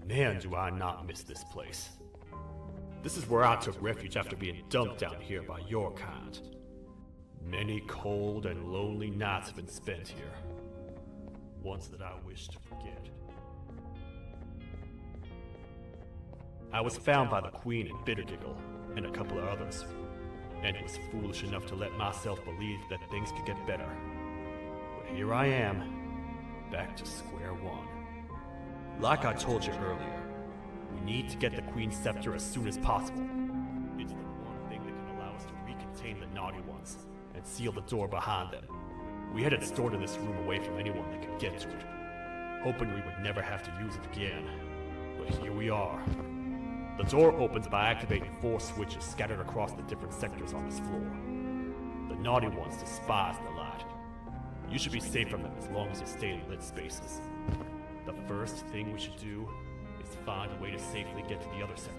Man, do I not miss this place. This is where I took refuge after being dumped down here by your kind. Many cold and lonely nights have been spent here. Ones that I wish to forget. I was found by the Queen and Bittergiggle, and a couple of others, and was foolish enough to let myself believe that things could get better. But here I am, back to square one. Like I told you earlier, we need to get the Queen's scepter as soon as possible. It's the one thing that can allow us to recontain the naughty ones and seal the door behind them. We had it stored in this room away from anyone that could get to it, hoping we would never have to use it again. But here we are. The door opens by activating 4 switches scattered across the different sectors on this floor. The naughty ones despise the light. You should be safe from them as long as you stay in lit spaces. The first thing we should do is find a way to safely get to the other sector.